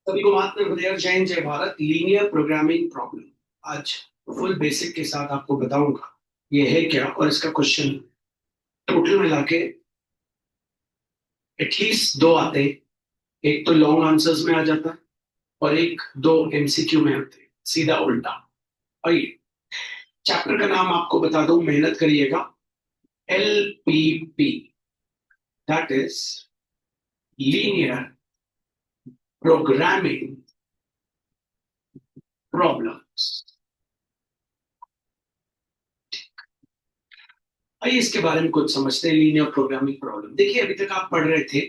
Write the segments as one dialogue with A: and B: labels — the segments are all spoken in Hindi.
A: सभी को महात्मा हृदय जैन जय भारत। लीनियर प्रोग्रामिंग प्रॉब्लम आज फुल बेसिक के साथ आपको बताऊंगा ये है क्या और इसका क्वेश्चन टोटल मिला के एटलीस्ट दो आते हैं। एक तो लॉन्ग आंसर्स में आ जाता है और एक दो एमसीक्यू में आते हैं, सीधा उल्टा। आइए चैप्टर का नाम आपको बता दूं, मेहनत करिएगा। LPP, that is linear programming problems. आइए इसके बारे में कुछ समझते हैं। लीनियर प्रोग्रामिंग प्रॉब्लम, देखिए अभी तक आप पढ़ रहे थे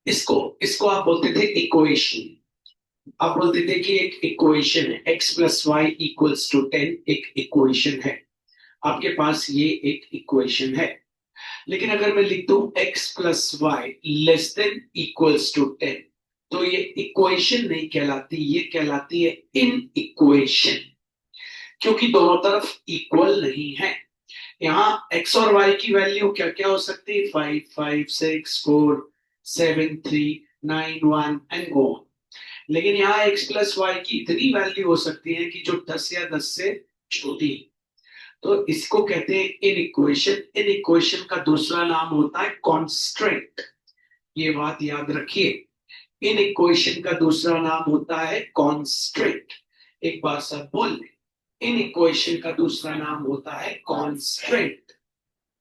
A: इसको इसको आप बोलते थे इक्वेशन। आप बोलते थे कि एक इक्वेशन है, x plus Y equals to 10, एक इक्वेशन है आपके पास, ये एक इक्वेशन है। लेकिन अगर मैं लिख दूं x plus Y less than equals to 10, तो ये इक्वेशन नहीं कहलाती, ये कहलाती है इन इक्वेशन, क्योंकि दोनों तरफ इक्वल नहीं है। यहाँ x और y की वैल्यू क्या क्या हो सकती है? 5 5 6 4 7 3 9 1 एंड गो। लेकिन यहाँ x प्लस वाई की इतनी वैल्यू हो सकती है कि जो 10 या 10 से छोटी। तो इसको कहते हैं इन इक्वेशन। इन इक्वेशन का दूसरा नाम होता है कॉन्स्ट्रेंट। ये बात याद रखिए, इन इक्वेशन का दूसरा नाम होता है कॉन्स्ट्रेंट। एक बार सब बोल लें, इन इक्वेशन का दूसरा नाम होता है कॉन्स्ट्रेंट।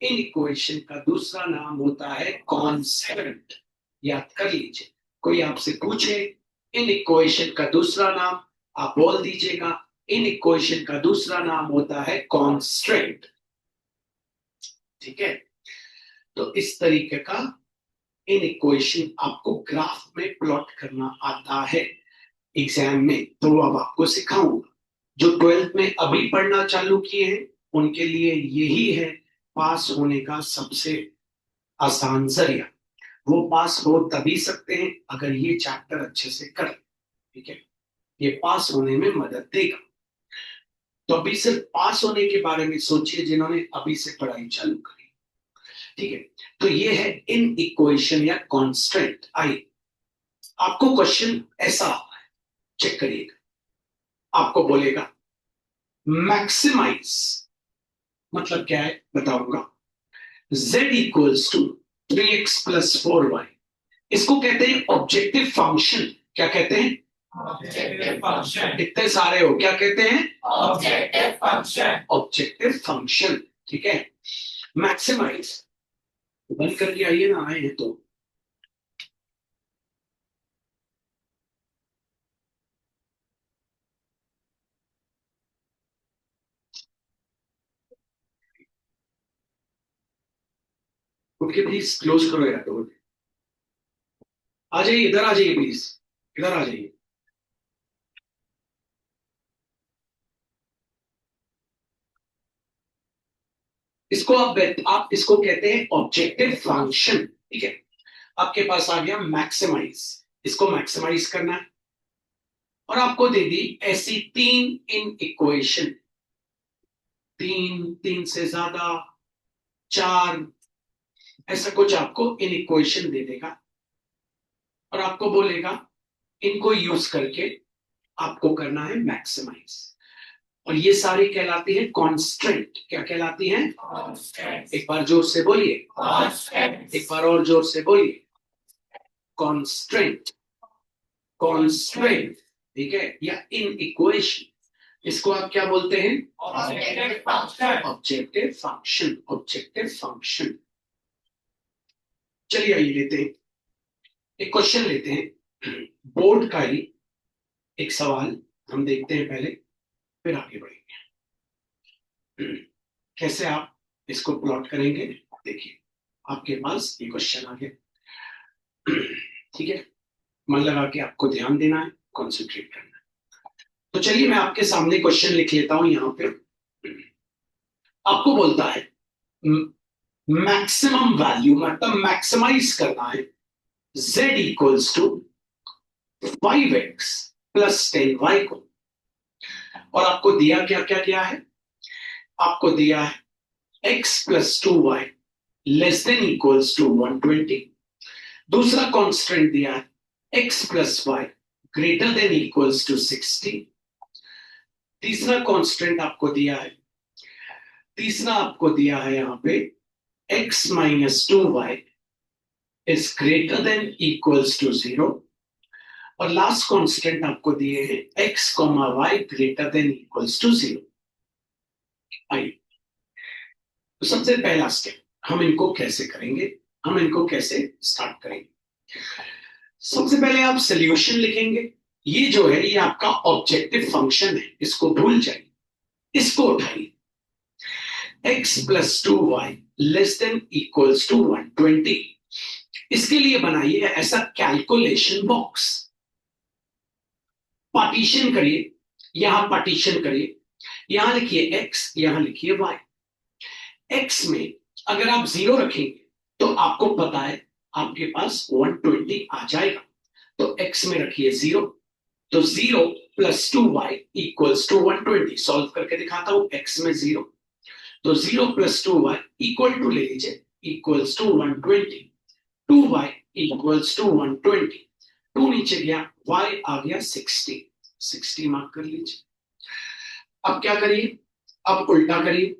A: इन इक्वेशन का दूसरा नाम होता है कॉन्स्टेंट। याद कर लीजिए, कोई आपसे पूछे इन इक्वेशन का दूसरा नाम, आप बोल दीजिएगा इन इक्वेशन का दूसरा नाम होता है कॉन्स्टेंट। ठीक है, तो इस तरीके का इन इक्वेशन आपको ग्राफ में प्लॉट करना आता है एग्जाम में, तो अब आपको सिखाऊंगा। जो 12th में अभी पढ़ना चालू किए हैं उनके लिए यही है पास होने का सबसे आसान जरिया। वो पास हो तभी सकते हैं अगर ये चैप्टर अच्छे से करें। ठीक है, ये पास होने में मदद देगा। तो अभी सिर्फ पास होने के बारे में सोचिए जिन्होंने अभी से पढ़ाई चालू करी। ठीक है, तो ये है इन इक्वेशन या कांस्टेंट। आई आपको क्वेश्चन ऐसा आता है, चेक करिएगा। आपको बोलेगा मैक्सिमाइज, मतलब क्या है बताऊंगा। z equals to 3x plus 4y, इसको कहते हैं ऑब्जेक्टिव फंक्शन। क्या कहते हैं? Objective function. इतने सारे हो, क्या कहते हैं? Objective function. ऑब्जेक्टिव फंक्शन, ठीक है। मैक्सिमाइज बंद करके आइए ना, आए हैं तो। उनके प्लीज क्लोज करो यार डोर। आ जाइए, इधर आ जाइए प्लीज, इधर आ जाइए। इसको आप इसको कहते हैं ऑब्जेक्टिव फंक्शन। ठीक है, आपके पास आ गया मैक्सिमाइज। इसको मैक्सिमाइज करना है और आपको दे दी ऐसी तीन इन इक्वेशन, तीन, तीन से ज्यादा, चार, ऐसा कुछ आपको इन इक्वेशन दे देगा और आपको बोलेगा इनको यूज करके आपको करना है मैक्सिमाइज। और ये सारी कहलाती है कॉन्स्टेंट। क्या कहलाती है? कॉन्स्टेंट। एक बार जोर से बोलिए, कॉन्स्टेंट। एक बार और जोर से बोलिए, कॉन्स्टेंट। कॉन्स्टेंट, ठीक है, या इन इक्वेशन। इसको आप क्या बोलते हैं? Objective function. Objective function, objective function. चलिए आइए लेते हैं एक क्वेश्चन, लेते हैं बोर्ड का ही एक सवाल हम देखते हैं पहले, फिर आगे बढ़ेंगे। कैसे आप इसको प्लॉट करेंगे, देखिए आपके पास ये क्वेश्चन आ गया। ठीक है, मन लगा के आपको ध्यान देना है, कॉन्सेंट्रेट करना है। तो चलिए मैं आपके सामने क्वेश्चन लिख लेता हूं यहां पे। आपको बोलता है मैक्सिमम वैल्यू, मतलब मैक्सिमाइज करना है z equals to 5x plus 10y को। और आपको दिया क्या क्या गया है? आपको दिया है x plus 2y less than equals to 120। दूसरा कांस्टेंट दिया है x plus Y greater than equals to 60। तीसरा कांस्टेंट आपको दिया है, तीसरा आपको दिया है यहां पे x minus 2y is greater than equals to 0। और लास्ट कांस्टेंट आपको दिए हैं x comma Y greater than equals to 0। आइए, तो सबसे पहला स्टेप हम इनको कैसे करेंगे, हम इनको कैसे स्टार्ट करेंगे। सबसे पहले आप सॉल्यूशन लिखेंगे। ये जो है ये आपका ऑब्जेक्टिव फंक्शन है, इसको भूल जाइए, इसको उठाइए। x plus 2y less than equals to 120। इसके लिए बनाइए ऐसा कैलकुलेशन बॉक्स, पार्टीशन करिए, यहां पार्टीशन करिए, यहां लिखिए x, यहां लिखिए y। x में अगर आप 0 रखेंगे तो आपको पता है आपके पास 120 आ जाएगा, तो x में रखिए 0, तो 0 plus 2y equals to 120। Solve करके दिखाता हूं, x में 0, तो 0 प्लस 2y इक्वल टू ले लीजिए equals to 120। 2y equals to 120, 2 नीचे गया, y आ गया 60, 60 मार्क कर लीजिए। अब क्या करिए, अब उल्टा करिए।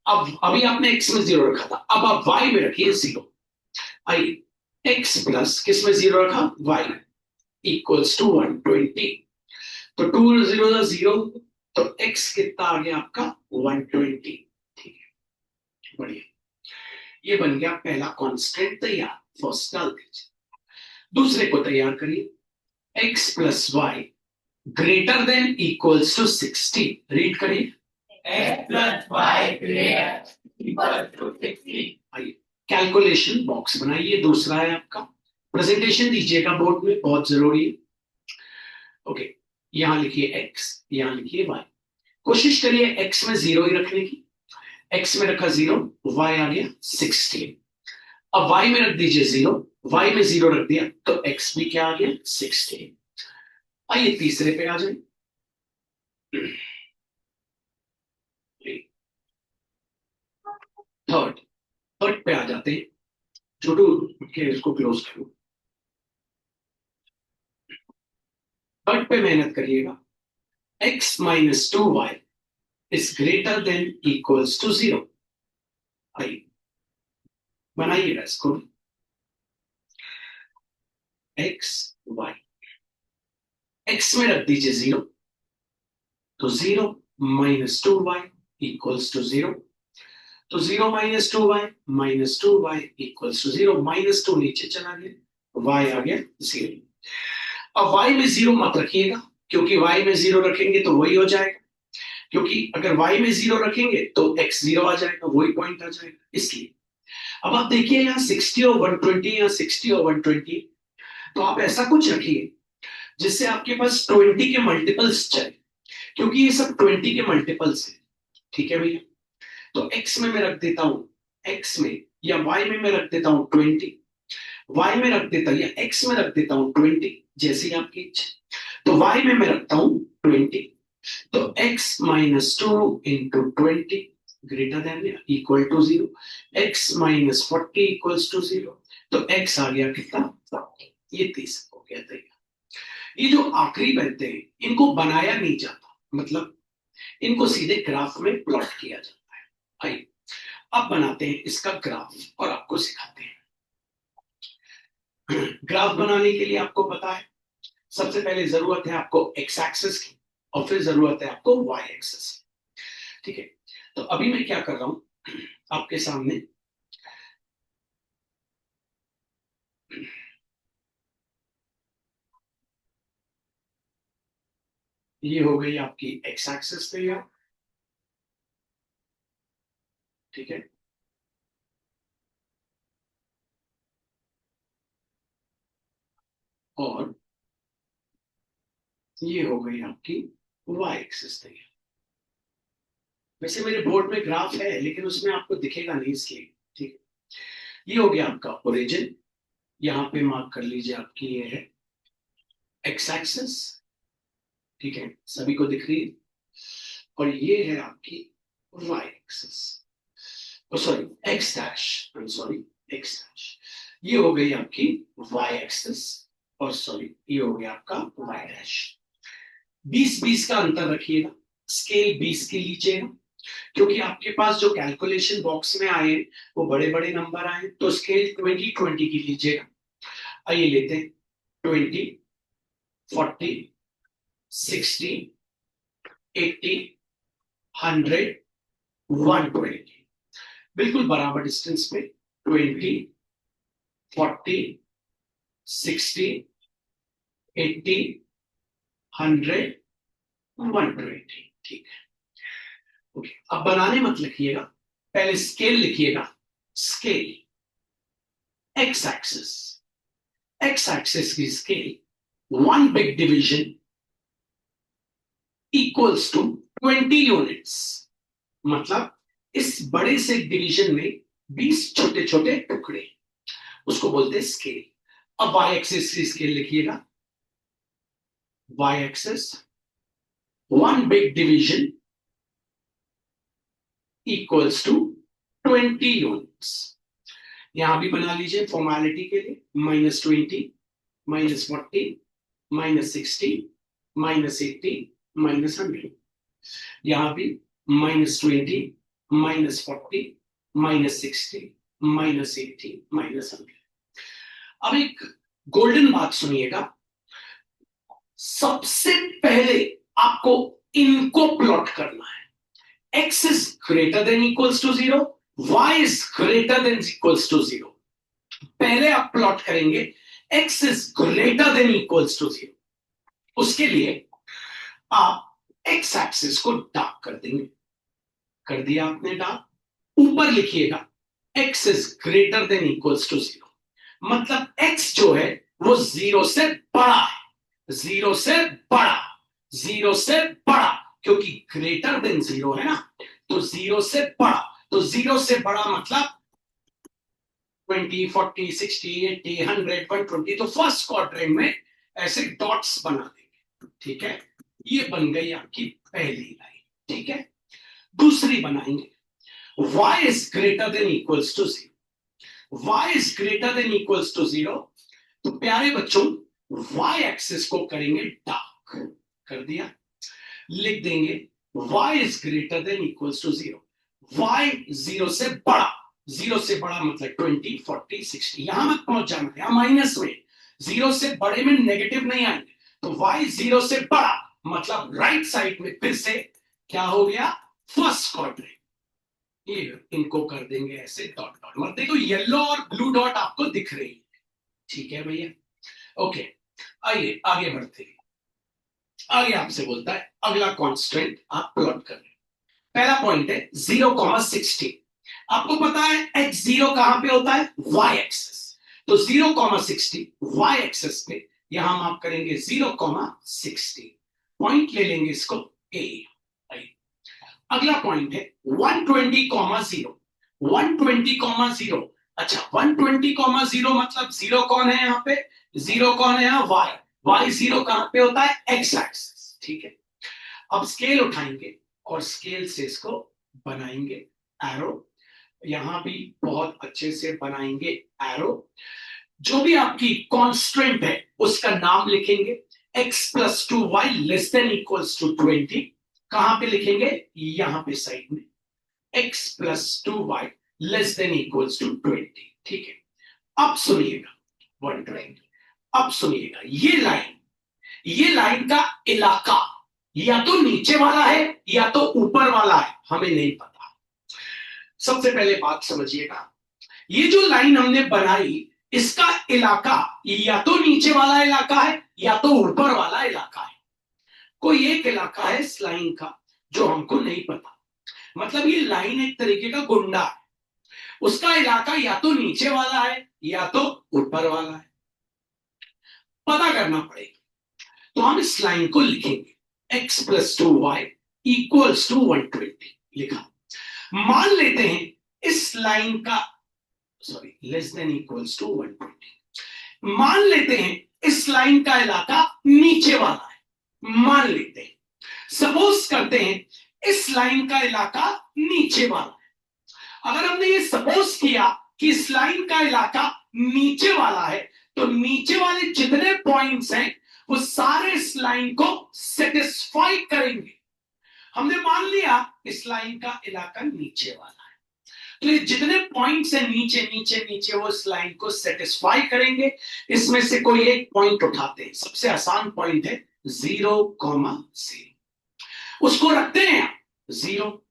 A: अब अभी आपने x में 0 रखा था, अब आप y में रखिए 0। आइए, x प्लस किस में 0 रखा, y इक्वल्स टू 120, तो 2 0 0, तो x कितना आ गया आपका 120। ठीक है, बढ़िया, ये बन गया पहला कांस्टेंट तैयार, फर्स्ट डाल दीजिए। दूसरे को तैयार करिए, x plus Y greater than equals to 60। Read करिए,
B: x plus y greater equal to 60।
A: आइए कैलकुलेशन बॉक्स बनाइए, दूसरा है आपका। प्रेजेंटेशन दीजिएगा बोर्ड में, बहुत जरूरी है। ओके, यहां लिखिए x, यहां लिखिए y। कोशिश करिए x में 0 ही रखने की, x में रखा 0, y आ गया 60। अब y में रख दीजिए 0, y में 0 रख दिया, तो x भी क्या आ गया 60। आइए तीसरे पे आ जाए, थर्ड, थर्ड पे आ जाते हैं। छोटू के इसको क्लोज करो, थर्ड पे मेहनत करिएगा। x minus 2y is greater than equals to 0। आइए बनाइएगा इसको, x y, x में रख दीजिए 0, तो 0 माइनस 2y इक्वल्स टू 0, तो 0 minus 2y, minus 2y equals to 0, minus 2 नीचे चला गया, y आ गया 0। अब y में 0 मत रखिएगा, क्योंकि y में 0 रखेंगे तो वही हो जाएगा, क्योंकि अगर y में 0 रखेंगे तो x 0 आ जाएगा, वही पॉइंट आ जाएगा, इसलिए। अब आप देखिए यहाँ 60 और 120, या 60 और 120, तो आप ऐसा कुछ रखिए जिससे आपके पास 20 के मल्टीपल्स चले, क्योंकि ये सब 20 के मल्टीपल्स है। ठीक है भैया, तो x में मैं रख देता हूं, x में या y में मैं रख देता हूं 20, y में रख देता या x में रख देता हूं 20, जैसी आपकी इच्छा। तो y में मैं रखता हूं 20, तो x minus 2 into 20 greater than equal to 0, x minus 40 equals to 0, तो x आ गया कितना 40। ये 30 हो गया तैयार। ये जो आखिरी बनते हैं इनको बनाया नहीं जाता, मतलब इनको सीधे ग्राफ में प्लॉट किया जाता है। आइए अब बनाते हैं इसका ग्राफ और आपको सिखाते हैं। ग्राफ बनाने के लिए आपको पता है सबसे पहले जरूरत है आपको एक्स एक्सिस की, और फिर जरूरत है आपको वाई एक्सिस की। ठीक है, तो अभी मैं क्या कर रहा हूं आपके सामने, ये हो गई आपकी एक्स एक्सिस तैयार। ठीक है, और ये हो गई आपकी वाई एक्सिस तैयार। वैसे मेरे बोर्ड में ग्राफ है लेकिन उसमें आपको दिखेगा नहीं, इसलिए। ठीक है, ये हो गया आपका ओरिजिन, यहां पे मार्क कर लीजिए आपकी ये है एक्स एक्सिस। ठीक है, सभी को दिख रही है, और ये है आपकी Y axis, sorry X dash, I am sorry X dash. ये हो गई आपकी वाई एक्सिस, और सॉरी ये हो गया आपका y डैश। 20-20 का अंतर रखिएगा, स्केल 20 के लीजिएगा, क्योंकि आपके पास जो कैलकुलेशन बॉक्स में आए वो बड़े बड़े नंबर आए, तो स्केल 20-20 की लीजिएगा। आइए लेते हैं 20, 40, 60, 80, 100, 120, बिल्कुल बराबर डिस्टेंस पे 20, 40, 60, 80, 100, 120। ठीक है, ओके। अब बनाने मत लिखिएगा, पहले स्केल लिखिएगा। Scale X axis, X axis की scale 1 big division equals to 20 units, मतलब इस बड़े से डिवीजन में 20 छोटे छोटे टुकड़े, उसको बोलते हैं स्केल। अब वाई एक्सिस की स्केल लिखिएगा। Y axis 1 big division equals to 20 units. यहां भी बना लीजिए फॉर्मेलिटी के लिए, -20, -40, -60, -80, -100। यहां भी -20, -40, -60, -80, -100। अब एक गोल्डन बात सुनिएगा, सबसे पहले आपको इनको प्लॉट करना है। x is greater than equals to 0, y is greater than equals to 0। पहले आप प्लॉट करेंगे x is greater than equals to 0। उसके लिए आप x एक्सिस को डार्क कर देंगे, कर दिया आपने डार्क। ऊपर लिखिएगा x is greater than equals to 0, मतलब x जो है वो 0 से बड़ा है, 0 से बड़ा, 0 से बड़ा, क्योंकि ग्रेटर देन 0 है ना, तो 0 से बड़ा, तो 0 से बड़ा मतलब 20, 40, 60, 80, 100, 120। तो फर्स्ट क्वाड्रेंट में ऐसे डॉट्स बना देंगे। ठीक है, ये बन गई आपकी पहली लाइन। ठीक है, दूसरी बनाएंगे y is greater than equals to 0, y is greater than equals to 0। तो प्यारे बच्चों y एक्सिस को करेंगे डार्क, कर दिया। लिख देंगे y is greater than equals to 0, y 0 से बड़ा, 0 से बड़ा मतलब 20, 40, 60, यहां मत पहुंच जाना, यहां माइनस में, 0 से बड़े में नेगेटिव नहीं आएंगे, तो y 0 से बड़ा मतलब राइट साइड में फिर से क्या हो गया, फर्स्ट क्वाड्रेंट। ये इनको कर देंगे ऐसे डॉट डॉट, मतलब देखो येलो और ब्लू डॉट आपको दिख रही है। ठीक है भैया, ओके। आइए आगे बढ़ते हैं। आगे आपसे बोलता है अगला कांस्टेंट आप प्लॉट कर रहे हैं। पहला पॉइंट है 0,60। आपको पता है x0 कहां पे होता है, y एक्सिस, तो 0,60 y एक्सिस पे यहां हम आप करेंगे 0,60, पॉइंट ले लेंगे इसको a। अगला पॉइंट है 120,0, 120,0। अच्छा 120,0 मतलब 0 कौन है यहाँ पे, 0 कौन है यहाँ, y 0 कहां पे होता है, x एक्सिस। ठीक है, अब स्केल उठाएंगे और स्केल से इसको बनाएंगे एरो, यहां भी बहुत अच्छे से बनाएंगे एरो। जो भी आपकी कांस्टेंट है उसका नाम लिखेंगे, x + 2y < 20। कहां पे लिखेंगे, यहां पे साइड में, x + 2y < 20। ठीक है, अब सुनिएगा 120। अब सुनिएगा ये लाइन का इलाका या तो नीचे वाला है या तो ऊपर वाला है, हमें नहीं पता। सबसे पहले बात समझिएगा, ये जो लाइन हमने बनाई इसका इलाका या तो नीचे वाला इलाका है या तो ऊपर वाला इलाका है। कोई एक इलाका है इस लाइन का जो हमको नहीं पता, मतलब ये लाइन एक तरीके का गुंडा है, उसका इलाका या तो नीचे वाला है या तो ऊपर वाला है, पता करना पड़ेगा। तो हम इस लाइन को लिखेंगे x + 2y = 120 लिखा। मान लेते हैं इस लाइन का < 120, मान लेते हैं इस लाइन का इलाका नीचे वाला है, मान लेते हैं, सपोज करते हैं इस लाइन का इलाका नीचे वाला है। अगर हमने ये सपोज किया कि इस लाइन का इलाका नीचे वाला है तो नीचे वाले जितने पॉइंट्स हैं वो सारे इस लाइन को सेटिस्फाई करेंगे। हमने मान लिया इस लाइन का इलाका नीचे वाला है, तो ये जितने पॉइंट्स हैं नीचे नीचे नीचे वो इस लाइन को सेटिस्फाई करेंगे। इसमें से कोई एक पॉइंट उठाते हैं, सबसे आसान पॉइंट है 0,0, उसको रखते हैं 0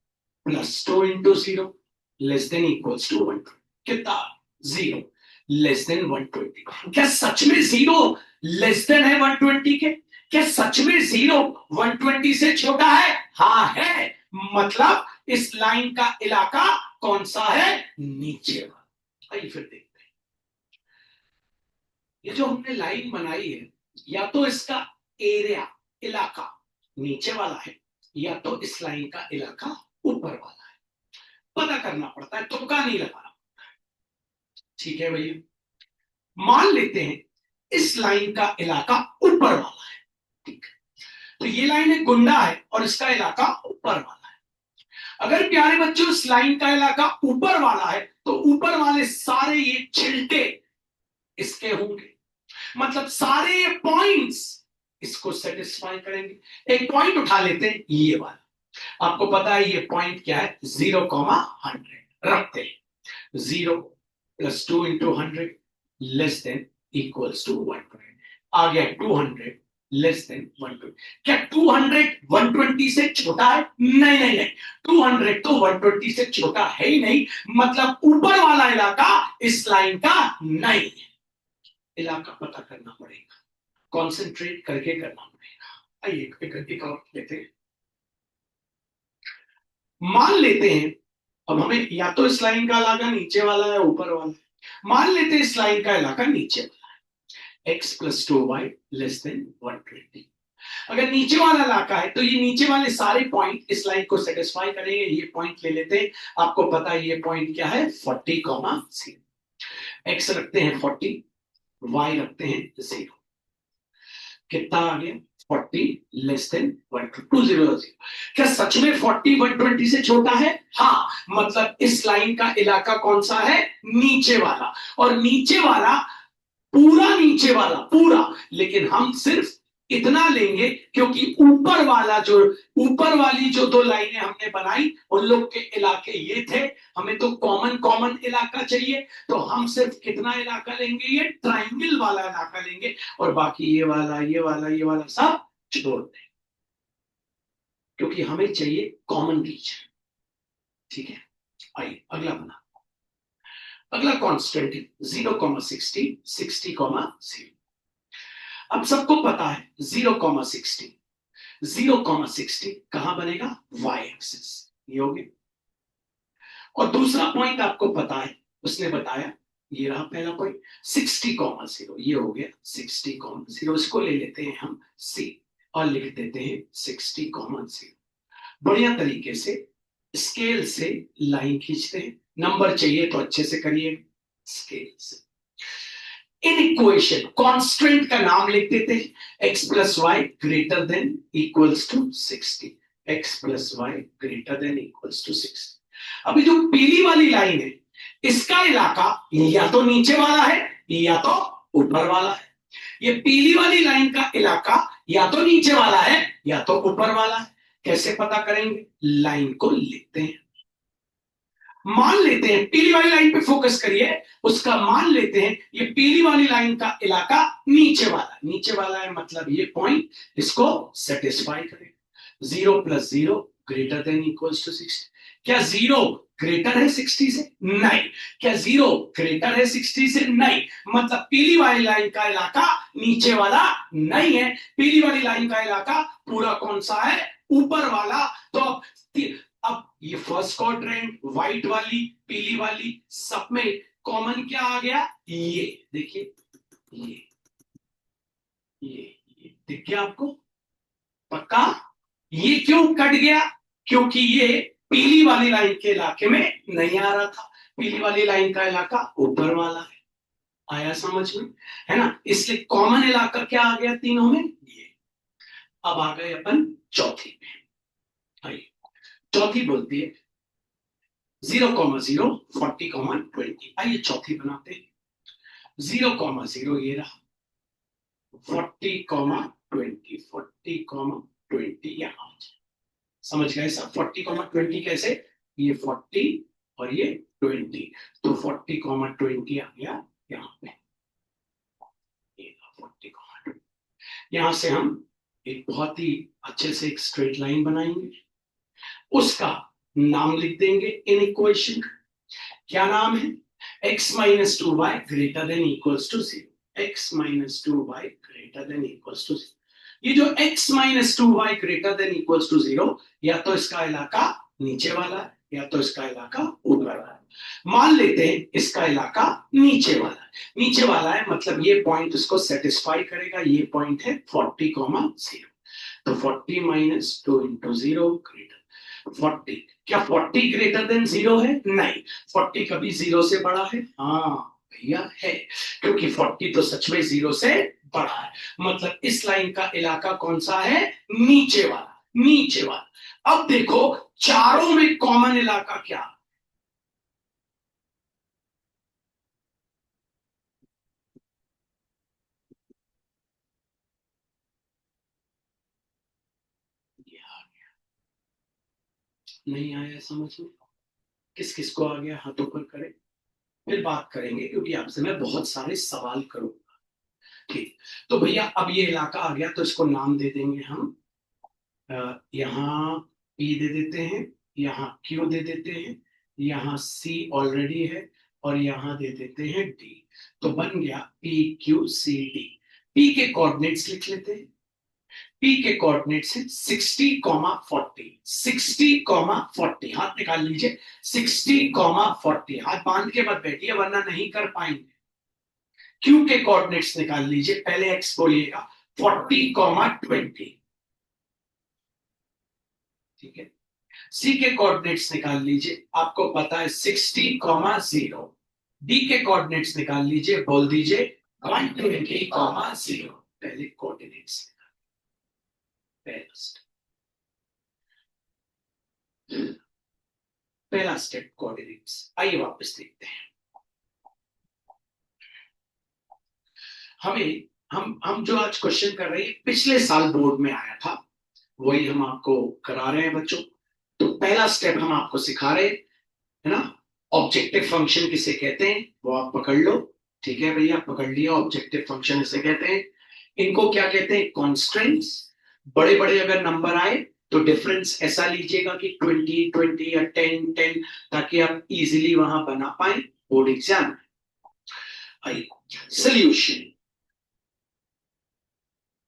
A: + 2 × 0 <= 120। कितना? 0 <= 120। क्या सच में 0 <= 120 के? क्या सच में 0 120 से छोटा है? हाँ है। मतलब इस लाइन का इलाका कौन सा है? नीचे वाला। आइए फिर देखते हैं। ये जो हमने लाइन बनाई है, या तो इसका एरिया, इलाका नीचे वाला है, या तो इस लाइन का इलाका ऊपर वाला है। पता करना पड़ता है, तुक्का नहीं लगाना। ठीक है भैया, मान लेते हैं इस लाइन का इलाका ऊपर वाला है। ठीक है, तो ये लाइन एक गुंडा है और इसका इलाका ऊपर वाला है। अगर प्यारे बच्चों इस लाइन का इलाका ऊपर वाला है तो ऊपर वाले सारे ये छिलटे इसके होंगे, मतलब सारे ये पॉइंट्स इसको सेटिस्फाई करेंगे। एक पॉइंट उठा लेते हैं, ये वाला। आपको पता है ये पॉइंट क्या है? 0,100 रखते हैं। 0 + 2 × 100 <= 120। आ गया 200 <= 120। क्या 200 120 से छोटा है? नहीं नहीं नहीं, 200 तो 120 से छोटा है ही नहीं। मतलब ऊपर वाला इलाका इस लाइन का नहीं है। इलाका पता करना पड़ेगा, कॉन्सेंट्रेट करके करना पड़ेगा। आइए एक और लेते हैं। मान लेते हैं अब हमें या तो इस लाइन का इलाका नीचे वाला है ऊपर वाला है। मान लेते हैं इस लाइन का इलाका नीचे वाला है। x + 2y <= 120। अगर नीचे वाला इलाका है तो ये नीचे वाले सारे पॉइंट इस लाइन को सेटिस्फाई करेंगे। ये पॉइंट ले लेते हैं। आपको पता है ये पॉइंट क्या है? 40,0। x रखते हैं 40, y रखते हैं 0। कितना आ गया? 40 <= 200। क्या सच में 40 120 से छोटा है? हाँ, मतलब इस लाइन का इलाका कौन सा है? नीचे वाला। और नीचे वाला पूरा नीचे वाला पूरा, लेकिन हम सिर्फ इतना लेंगे क्योंकि ऊपर वाली जो दो लाइनें हमने बनाई उन लोग के इलाके ये थे। हमें तो कॉमन इलाका चाहिए, तो हम सिर्फ कितना इलाका लेंगे? ये ट्राइंगल वाला इलाका लेंगे, और बाकी ये वाला सब छोड़ दें, क्योंकि हमें चाहिए कॉमन रीजन। ठीक है, आइए अगला बना। अगला कांस्टेंट है 0,60 60,0। अब सबको पता है 0,60 कहां बनेगा? y axis. ये हो गया। और दूसरा पॉइंट आपको पता है, उसने बताया, ये रहा पहला पॉइंट 60,0। ये हो गया 60,0। इसको ले लेते हैं हम c और लिख देते हैं 60,0। बढ़िया तरीके से स्केल से लाइन खींचते हैं। नंबर चाहिए तो अच्छे से करिए स्केल से। इन इक्वेशन कांस्टेंट का नाम लिख देते हैं। x + y > 60। x + y > 60। अभी जो पीली वाली लाइन है इसका इलाका या तो नीचे वाला है या तो ऊपर वाला है। ये पीली वाली लाइन का इलाका या तो नीचे वाला है या तो ऊपर वाला है। कैसे पता करेंगे? लाइन को लिखते हैं। मान लेते हैं पीली वाली लाइन पे फोकस करिए, उसका मान लेते हैं ये पीली वाली लाइन का इलाका नीचे वाला है, मतलब ये पॉइंट इसको सेटिस्फाई करे। 0 + 0 > 60। क्या 0 ग्रेटर है 60 से? नहीं। क्या 0 ग्रेटर है 60 से? नहीं। मतलब पीली वाली लाइन का इलाका नीचे वाला नहीं है। पीली वाली लाइन का इलाका पूरा कौन सा है? ऊपर वाला। तो अब ये फर्स्ट क्वाड्रेंट, व्हाइट वाली, पीली वाली, सब में कॉमन क्या आ गया? ये देखिए, ये दिख गया आपको? पक्का? ये क्यों कट गया? क्योंकि ये पीली वाली लाइन के इलाके में नहीं आ रहा था। पीली वाली लाइन का इलाका ऊपर वाला है। आया समझ में? है ना? इसलिए कॉमन इलाका क्या आ गया तीनों में? ये। अब आ गए अपन चौथी में। आइए चौथी बोलती है 0,0 40,20। आइए चौथी बनाते हैं। 0,0 ये रहा, 40,20, 40,20 यहाँ आ जाए। समझ गए सब? 40,20 कैसे? ये 40 और ये 20, तो 40,20 आ गया यहाँ पे। 40,20 यहां से हम एक बहुत ही अच्छे से एक स्ट्रेट लाइन बनाएंगे, उसका नाम लिख देंगे इन इक्वेशन का। क्या नाम है? x minus 2y greater than equals to 0। x minus 2y greater than equals to 0। ये जो x minus 2y greater than equals to 0, या तो इसका इलाका नीचे वाला है या तो इसका इलाका ऊपर वाला है। मान लेते हैं इसका इलाका नीचे वाला है। नीचे वाला है मतलब ये पॉइंट इसको सेटिस्फाई करेगा। ये पॉइंट है 40,0। तो 40 माइनस 2 इंटू 0 ग्रेटर 40। क्या 40 ग्रेटर देन 0 है? नहीं। 40 कभी 0 से बड़ा है? हाँ भैया है, क्योंकि 40 तो सच में 0 से बड़ा है। मतलब इस लाइन का इलाका कौन सा है? नीचे वाला, नीचे वाला। अब देखो चारों में कॉमन इलाका क्या? नहीं आया समझ में? किस किस को आ गया? हाथों पर करें, फिर बात करेंगे, क्योंकि आपसे मैं बहुत सारे सवाल करूंगा। ठीक, तो भैया अब ये इलाका आ गया तो इसको नाम दे देंगे हम। यहाँ P दे देते हैं, यहाँ Q दे देते हैं, यहाँ C ऑलरेडी है, और यहाँ दे देते हैं D। तो बन गया PQCD। P के कोऑर्डिनेट्स लिख लेते हैं। P के कोऑर्डिनेट्स है 60,40। 60,40 हाथ निकाल लीजिए। 60,40 हाथ बांध के मत बैठिए वरना नहीं कर पाएंगे। Q के कोऑर्डिनेट्स निकाल लीजिए, पहले X बोलिएगा। 40,20, ठीक है। C के कोऑर्डिनेट्स निकाल लीजिए, आपको पता है 60,0। D के कोऑर्डिनेट्स निकाल लीजिए, बोल दीजिए 120,0। पहले कोऑर्डिनेट्स पहला स्टेप कोऑर्डिनेट्स। आइए वापस देखते हैं। हमें हम जो आज क्वेश्चन कर रहे हैं पिछले साल बोर्ड में आया था, वही हम आपको करा रहे हैं बच्चों। तो पहला स्टेप हम आपको सिखा रहे हैं, है ना। ऑब्जेक्टिव फंक्शन किसे कहते हैं वो आप पकड़ लो। ठीक है भैया, पकड़ लिया। ऑब्जेक्टिव फंक्शन इसे कहते हैं। इनको क्या कहते हैं? कॉन्स्टेंट्स। बड़े बड़े अगर नंबर आए तो डिफरेंस ऐसा लीजिएगा कि 20 20 या 10 10, ताकि आप इजीली वहां बना पाए बोर्ड एग्जाम। आइए सोल्यूशन।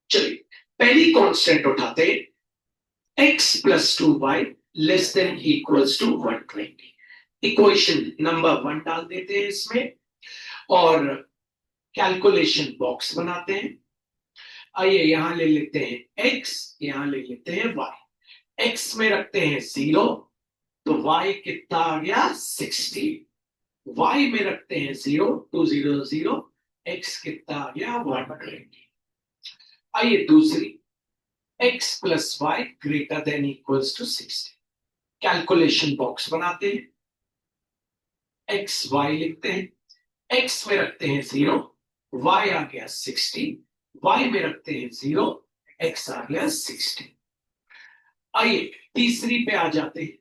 A: चलिए पहली कांस्टेंट उठाते हैं, x plus 2y less than equals to 120। Equation number 1 डाल देते हैं इसमें और कैलकुलेशन बॉक्स बनाते हैं। आइए यहां ले लेते हैं x, यहां ले लेते हैं y। x में रखते हैं 0, तो y कितना आ गया? 60। y में रखते हैं 0, 2 0 0, x कितना आ गया? 120। आइए दूसरी, x plus Y greater than equals to 60। Calculation box बनाते हैं, एक्स वाई लिखते हैं। x में रखते हैं 0, y आ गया 60। y में रखते हैं 0, x आ गया 60। आइए तीसरी पे आ जाते हैं,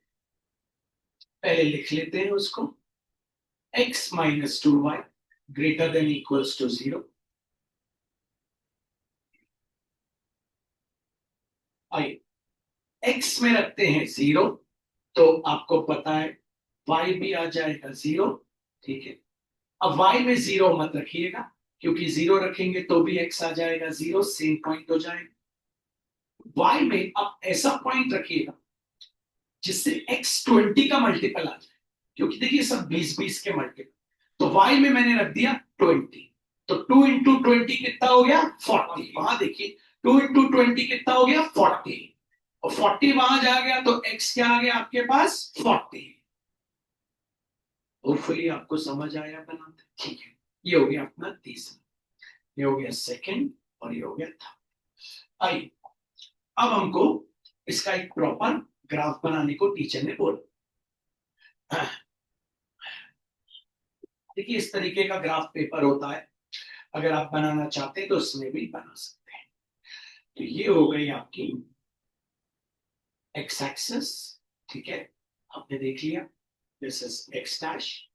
A: पहले लिख लेते हैं उसको। x minus 2y greater than equals to 0। आइए x में रखते हैं 0, तो आपको पता है y भी आ जाएगा 0। ठीक है, अब y में 0 मत रखिएगा, क्योंकि 0 रखेंगे तो भी x आ जाएगा 0, सेम पॉइंट हो जाएगा। y में अब ऐसा पॉइंट रखिएगा जिससे x 20 का मल्टीपल आ जाए, क्योंकि देखिए सब 20 के मल्टीपल। तो y में मैंने रख दिया 20, तो 2 इंटू 20 कितना हो गया? 40। वहां देखिए 2 इंटू 20 कितना हो गया? 40, और 40 वहां जा गया तो x क्या आ गया आपके पास? 40। होपफुली आपको समझ आया बनाते। ठीक है, ये हो गया अपना तीसरा, ये हो गया सेकंड, और ये हो गया थर्ड। आइए अब हमको इसका एक प्रॉपर ग्राफ बनाने को टीचर ने बोला। देखिए इस तरीके का ग्राफ पेपर होता है, अगर आप बनाना चाहते हैं तो उसमें भी बना सकते हैं। तो ये हो गई आपकी एक्स एक्सिस, ठीक है, आपने देख लिया, दिस इज एक्स डैश।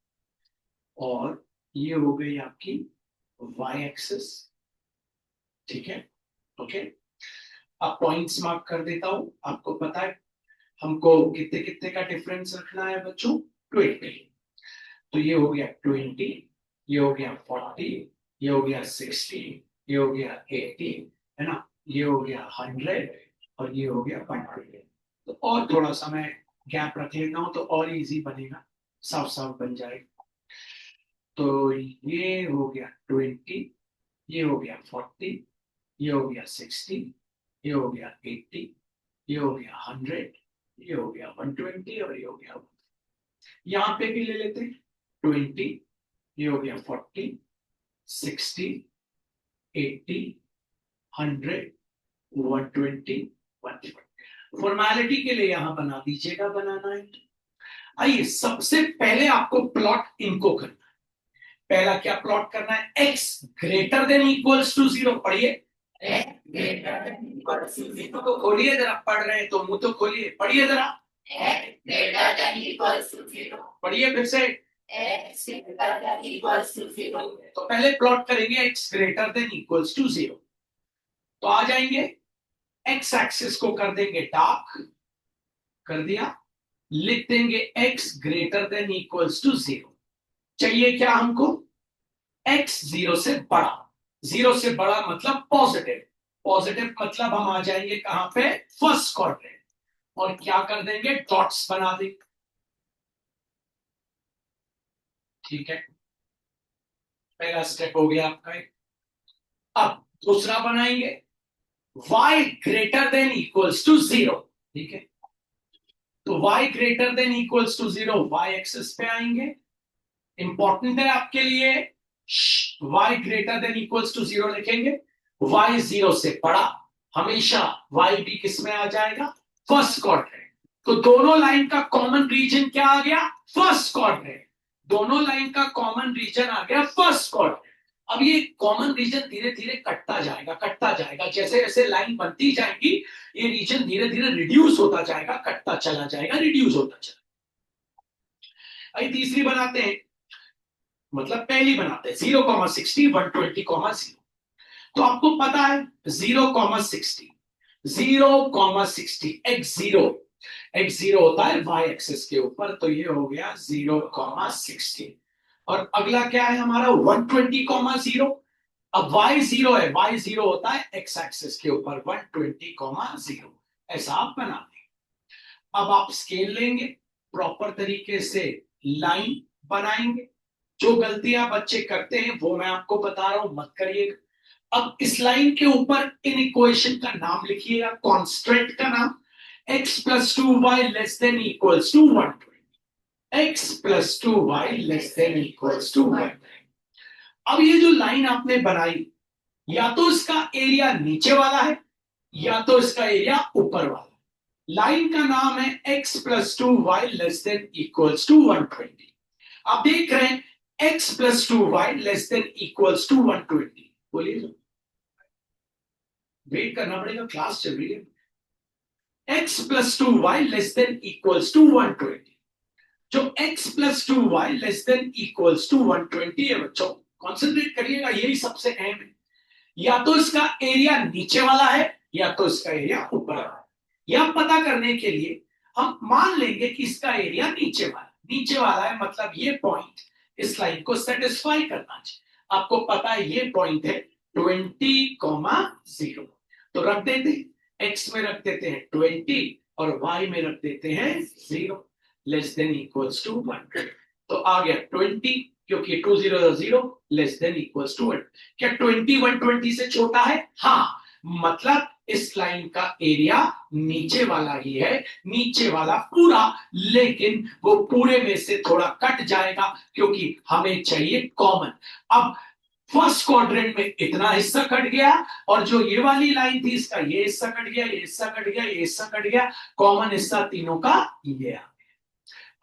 A: और ये हो गई आपकी वाई एक्सिस, ठीक है, ओके। अब पॉइंट्स मार्क कर देता हूं, आपको पता है हमको कितने कितने का डिफरेंस रखना है बच्चों, 20। तो ये हो गया 20, ये हो गया 40, ये हो गया 60, ये हो गया 80, है ना, ये हो गया 100 और ये हो गया 100। तो और थोड़ा सा मैं गैप रख लेता हूं तो और इजी बनेगा, साफ साफ बन जाएगा। तो ये हो गया 20, ये हो गया 40, ये हो गया 60, ये हो गया 80, ये हो गया 100, ये हो गया 120 और ये हो गया 1। यहाँ पे भी ले लेते हैं 20, ये हो गया 40, 60, 80, 100, 120, 140। फॉर्मेलिटी के लिए यहां बना दीजिएगा, बनाना है। आइए सबसे पहले आपको प्लॉट इनको करना है। पहला क्या प्लॉट करना है, x greater than equals to 0। पढ़िए, तो खोलिए जरा, पढ़ रहे हैं तो मुंह तो खोलिए, पढ़िए जरा, पढ़िए फिर से। तो पहले प्लॉट करेंगे x greater than equals to 0। तो आ जाएंगे, x एक्सिस को कर देंगे डार्क, कर दिया, लिख देंगे x greater than equals to 0। चाहिए क्या हमको, x 0 से बड़ा, 0 से बड़ा मतलब पॉजिटिव, पॉजिटिव मतलब हम आ जाएंगे कहां पे, फर्स्ट क्वाड्रेंट, और क्या कर देंगे, डॉट्स बना देंगे, ठीक है। पहला स्टेप हो गया आपका। अब दूसरा बनाएंगे, y greater than equals to 0, ठीक है। तो y greater than equals to 0, y axis पे आएंगे, इंपॉर्टेंट है आपके लिए, y greater than equals to 0 लिखेंगे, y 0 से बड़ा, हमेशा y भी किस में आ जाएगा, फर्स्ट क्वाड्रेंट। तो दोनों लाइन का कॉमन रीजन क्या आ गया, फर्स्ट क्वाड्रेंट। दोनों लाइन का कॉमन रीजन आ गया फर्स्ट क्वाड्रेंट। अब ये कॉमन रीजन धीरे धीरे कटता जाएगा, कटता जाएगा, जैसे जैसे लाइन बनती जाएगी ये रीजन धीरे धीरे रिड्यूस होता जाएगा, कटता चला जाएगा, रिड्यूस होता चला। तीसरी बनाते हैं, मतलब पहली बनाते हैं 0,60, 120,0। तो आपको पता है 0,60, 0,60 x0 होता है y एक्सिस के ऊपर, तो ये हो गया 0,60। और अगला क्या है हमारा 120,0। अब y0 है, y0 होता है x एक्सिस के ऊपर 120,0, ऐसा आप बना दें। अब आप स्केल लेंगे, प्रॉपर तरीके से लाइन बनाएंगे। जो गलतियां बच्चे करते हैं वो मैं आपको बता रहा हूं, मत करिएगा। अब इस लाइन के ऊपर इन इक्वेशन का नाम लिखिएगा, कॉन्स्टेंट का नाम, x plus 2y less than equals to 120, x plus 2y less than equals to 1। अब ये जो लाइन आपने बनाई, या तो इसका एरिया नीचे वाला है या तो इसका एरिया ऊपर वाला। लाइन का नाम है x plus 2y less than equals to 120। आप देख रहे हैं x plus 2y less than equals to 120। बोलिए, वेट करना पड़ेगा, क्लास चल रही है। x plus 2y less than equals to 120। जो x plus 2y less than equals to 120 है बच्चों, कॉन्सेंट्रेट करिएगा, यही सबसे अहम है। या तो इसका एरिया नीचे वाला है या तो इसका एरिया ऊपर वाला है। यह पता करने के लिए हम मान लेंगे कि इसका एरिया नीचे वाला है, मतलब ये पॉइंट इस लाइन को सेटिस्फाई करना चाहिए। आपको पता है ये पॉइंट है 20,0। तो रख देते हैं, x में रख देते हैं 20 और y में रख देते हैं 0 लेस देन इक्वल्स टू 100। तो आ गया 20, क्योंकि 2 0 0 लेस देन इक्वल्स टू 1। क्या 20 120 से छोटा है, हाँ, मतलब इस लाइन का एरिया नीचे वाला ही है, नीचे वाला पूरा, लेकिन वो पूरे में से थोड़ा कट जाएगा क्योंकि हमें चाहिए कॉमन। अब फर्स्ट क्वाड्रेंट में इतना हिस्सा कट गया और जो ये वाली लाइन थी इसका ये हिस्सा कट गया, ये हिस्सा कट गया, ये हिस्सा कट गया, कॉमन हिस्सा तीनों का ये आ गया।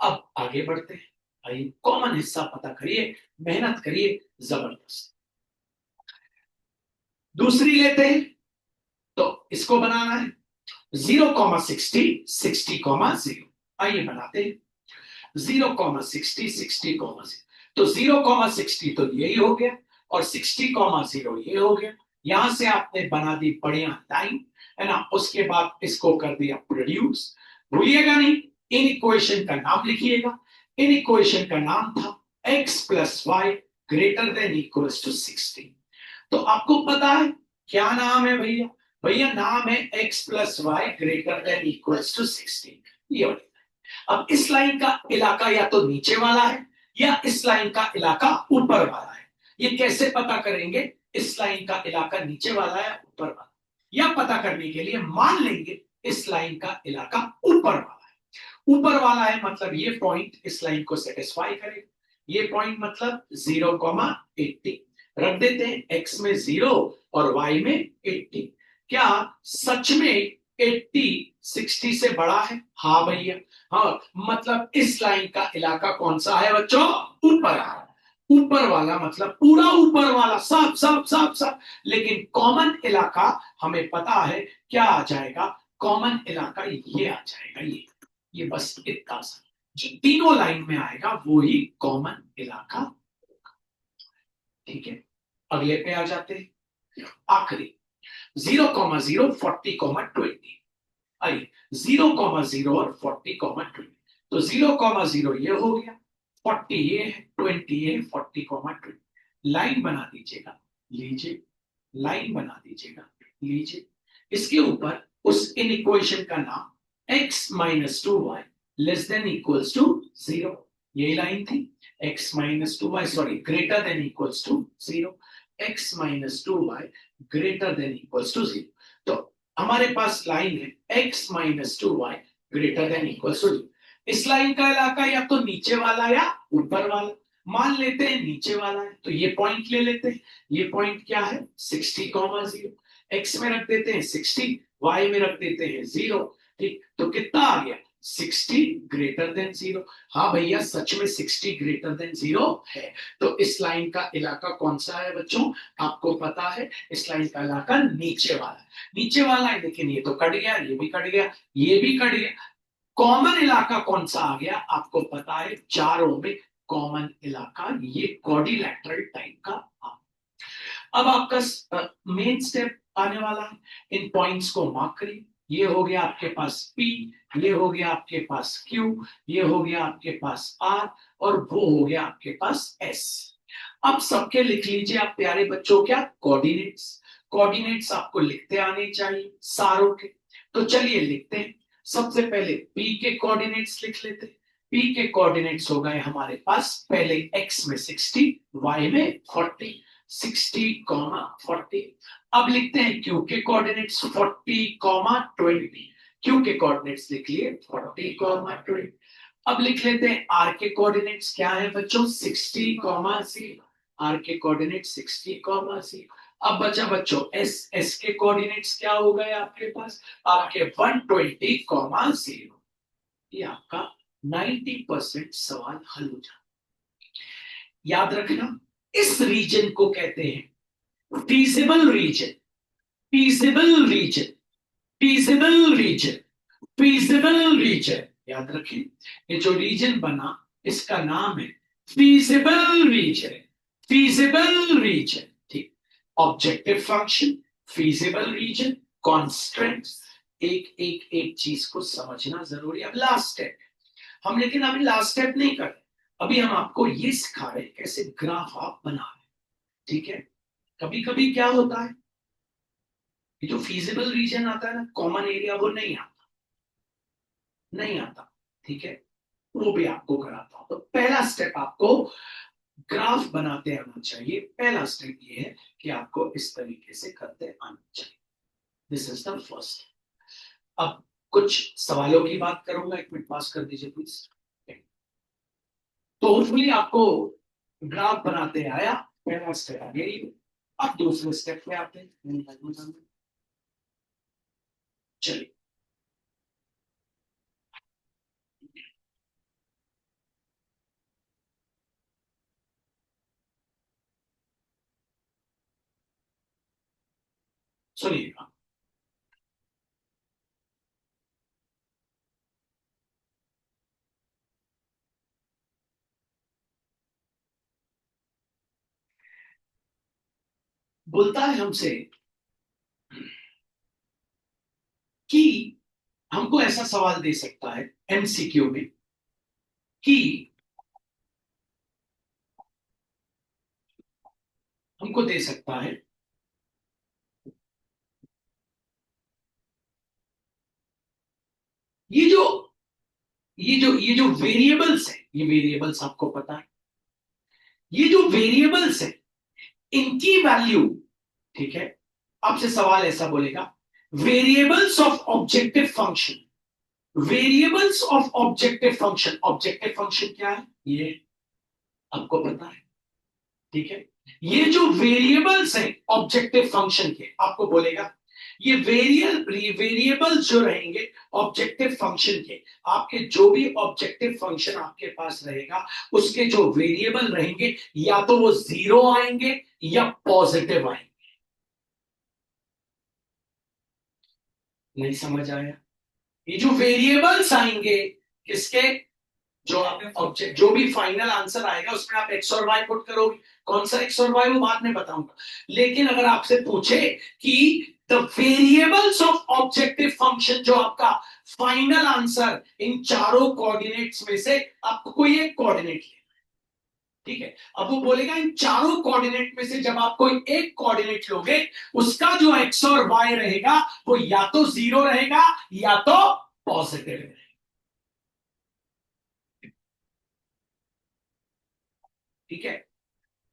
A: अब आगे बढ़ते हैं, आइए कॉमन हिस्सा पता करिए, मेहनत करिए जबरदस्त। दूसरी लेते हैं, तो इसको बनाना है 0,60 60,0। आइए बनाते हैं 0,60 60,0। तो 0,60 तो यही हो गया और 60,0 ये हो गया। यहां से आपने बना दी बढ़िया लाइन, है ना। उसके बाद इसको कर दिया प्रोड्यूस। भूलिएगा नहीं, इन इक्वेशन का नाम लिखिएगा। इन इक्वेशन का नाम था x plus Y greater than equals to 60। तो आपको पता है क्या नाम है भैया? भैया नाम है x plus Y greater than equals to 60। ये वाली। अब इस लाइन का इलाका या तो नीचे वाला है या इस लाइन का इलाका ऊपर वाला है। ये कैसे पता करेंगे इस लाइन का इलाका नीचे वाला है ऊपर वाला? या पता करने के लिए मान लेंगे इस लाइन का इलाका ऊपर वाला है। ऊपर वाला है मतलब ये पॉइंट इस लाइन को सेटिस्फाई करेगा। ये पॉइंट मतलब 0,80 रख देते हैं। x में 0 और y में 80। क्या सच में 80 60 से बड़ा है? हाँ भैया, हाँ। मतलब इस लाइन का इलाका कौन सा है बच्चों? ऊपर है। ऊपर वाला मतलब पूरा ऊपर वाला, सब सब सब सब। लेकिन कॉमन इलाका हमें पता है क्या आ जाएगा? कॉमन इलाका ये आ जाएगा, ये बस इतना सा जो तीनों लाइन में आएगा वो ही कॉमन इलाका। ठीक है, अगले पे आ जाते हैं। आखिरी 0,0 40,20। आइए 0,0 और 40,20। तो 0,0 ये हो गया, 40 ये है, 20 ये है, 40,20। लाइन बना दीजिएगा, लीजिए। लाइन बना दीजिएगा, लीजिए। इसके ऊपर उस इन इक्वेशन का नाम x minus 2y less than equals to 0। यही लाइन थी, x minus 2y, sorry, greater than equals to 0। x minus 2y greater than equals to 0। तो हमारे पास लाइन है x minus 2y greater than equals to 0। इस लाइन का इलाका या तो नीचे वाला या ऊपर वाला। मान लेते हैं नीचे वाला है, तो ये पॉइंट ले लेते हैं। ये पॉइंट क्या है? 60,0। x में रख देते हैं 60, y में रख देते हैं 0। ठीक, तो कितना आ गया? 60 ग्रेटर देन 0। हाँ भैया, सच में 60 ग्रेटर देन 0 है। तो इस लाइन का इलाका कौन सा है बच्चों? आपको पता है इस लाइन का इलाका नीचे वाला है। नीचे वाला है, लेकिन ये तो कट गया, ये भी कट गया, ये भी कट गया। कॉमन इलाका कौन सा आ गया? आपको पता है चारों में कॉमन इलाका ये क्वाड्रिलैटरल टाइप का आ। अब आपका मेन स्टेप आने वाला है। इन पॉइंट्स को मार्क करिए। ये हो गया आपके पास P, ये हो गया आपके पास Q, ये हो गया आपके पास R, और वो हो गया आपके पास S। अब सबके लिख लीजिए आप प्यारे बच्चों, क्या? कोऑर्डिनेट्स। कोऑर्डिनेट्स आपको लिखते आने चाहिए सारों के। तो चलिए लिखते हैं। सबसे पहले P के कोऑर्डिनेट्स लिख लेते हैं। P के कोऑर्डिनेट्स हो गए हमारे पास, पहले x में 60, y में 40। 60,40। अब लिखते हैं Q के कोऑर्डिनेट्स 40,20। Q के कोऑर्डिनेट्स लिख लिए 40,20। अब लिख लेते हैं R के कोऑर्डिनेट्स क्या है बच्चों? 60,0। R के कोऑर्डिनेट्स 60,0। अब बचा बच्चों S के कोऑर्डिनेट्स क्या हो गए आपके पास? आपके 120,0। ये आपका 90% सवाल हल हो जाता। याद रखना, इस रीजन को कहते हैं feasible reason. Feasible reason, feasible reason, feasible reason. याद रखें, ये जो रीजन बना इसका नाम है फीजिबल रीजन। फीजिबल रीजन, ठीक। Objective function, feasible reason, constants. एक एक एक चीज को समझना जरूरी है। अब लास्ट स्टेप हम, लेकिन अभी लास्ट स्टेप नहीं कर रहे। अभी हम आपको ये सिखा रहे हैं कैसे ग्राफ आप बना रहे। ठीक है, कभी कभी क्या होता है, ये जो फीजिबल रीजन आता है ना, कॉमन एरिया, वो नहीं आता, नहीं आता। ठीक है, वो भी आपको कराता हूं। तो पहला स्टेप आपको ग्राफ बनाते आना चाहिए। पहला स्टेप ये है कि आपको इस तरीके से करते आना चाहिए। This is the first. अब कुछ सवालों की बात करूंगा, एक मिनट पास कर दीजिए प्लीज। तो होपफुली आपको ग्राफ बनाते आया। पहला स्टेप आ गया। अब दूसरे स्टेप पे आते हैं। चलिए, सुनिएगा, बोलता है हमसे कि हमको ऐसा सवाल दे सकता है एमसीक्यू में कि हमको दे सकता है ये जो ये जो वेरिएबल्स है, ये वेरिएबल्स आपको पता है, ये जो वेरिएबल्स है इनकी वैल्यू, ठीक है, आपसे सवाल ऐसा बोलेगा variables of objective function, variables of objective function, objective function क्या है ये आपको पता है, ठीक है, ये जो वेरिएबल्स हैं ऑब्जेक्टिव फंक्शन के, आपको बोलेगा ये वेरिएबल्स जो रहेंगे ऑब्जेक्टिव फंक्शन के, आपके जो भी ऑब्जेक्टिव फंक्शन आपके पास रहेगा उसके जो वेरिएबल रहेंगे या तो वो जीरो आएंगे या पॉजिटिव आएंगे। नहीं समझ आया? ये जो वेरिएबल्स आएंगे किसके, जो ऑब्जेक्ट, जो भी फाइनल आंसर आएगा उसमें आप एक्स और वाई पुट करोगे, कौन सा एक्स और वाई वो बाद में बताऊंगा, लेकिन अगर आपसे पूछे कि the variables of objective function, जो आपका फाइनल आंसर इन चारों कोऑर्डिनेट्स में से आपको कोई एक कोऑर्डिनेट लेना, ठीक है, अब वो बोलेगा इन चारों कोऑर्डिनेट में से जब आप कोई एक कोऑर्डिनेट लोगे उसका जो एक्स और वाई रहेगा वो या तो जीरो रहेगा या तो पॉजिटिव रहेगा। ठीक है,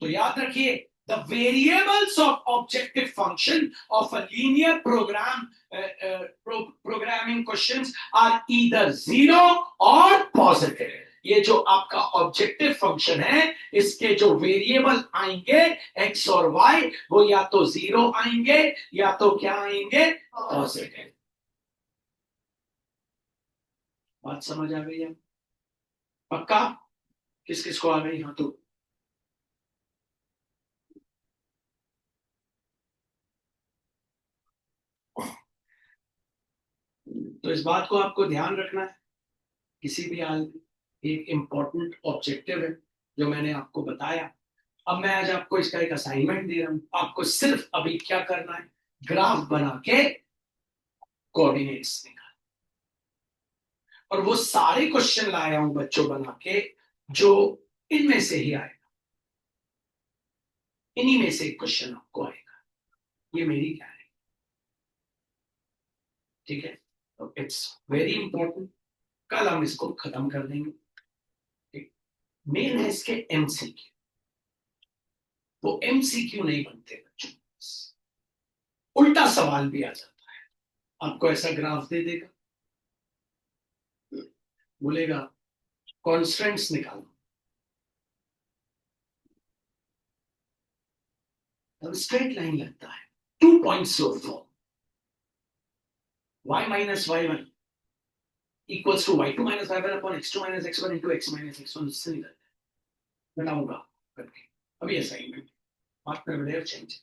A: तो याद रखिए the variables of objective function of a linear program, programming questions are either zero और पॉजिटिव। ये जो आपका ऑब्जेक्टिव फंक्शन है इसके जो वेरिएबल आएंगे एक्स और वाई वो या तो जीरो आएंगे या तो क्या आएंगे, पॉजिटिव। बात समझ आ गई है? पक्का? किस किस को आ गई? हाँ तो इस बात को आपको ध्यान रखना है किसी भी हाल में, एक इंपॉर्टेंट ऑब्जेक्टिव है जो मैंने आपको बताया। अब मैं आज आपको इसका एक असाइनमेंट दे रहा हूं, आपको सिर्फ अभी क्या करना है, ग्राफ बना के कोऑर्डिनेट्स निकाल, और वो सारे क्वेश्चन लाया हूं बच्चों बना के जो इनमें से ही आएगा, इन्हीं में से एक क्वेश्चन आपको आएगा, ये मेरी क्या है, ठीक है, तो इट्स वेरी इंपॉर्टेंट। कल हम इसको खत्म कर देंगे। मेन है इसके एमसीक्यू, वो एमसीक्यू नहीं बनते बच्चों, उल्टा सवाल भी आ जाता है, आपको ऐसा ग्राफ दे देगा, बोलेगा कॉन्स्टेंट्स निकालो, तब स्ट्रेट लाइन लगता है, 2 points of form, y minus y1 equals to y2 minus y1 upon x2 minus x1 into x minus x1, इससे निकलता है, बनाऊंगा करके अभी असाइनमेंट, आफ्टर चेंज।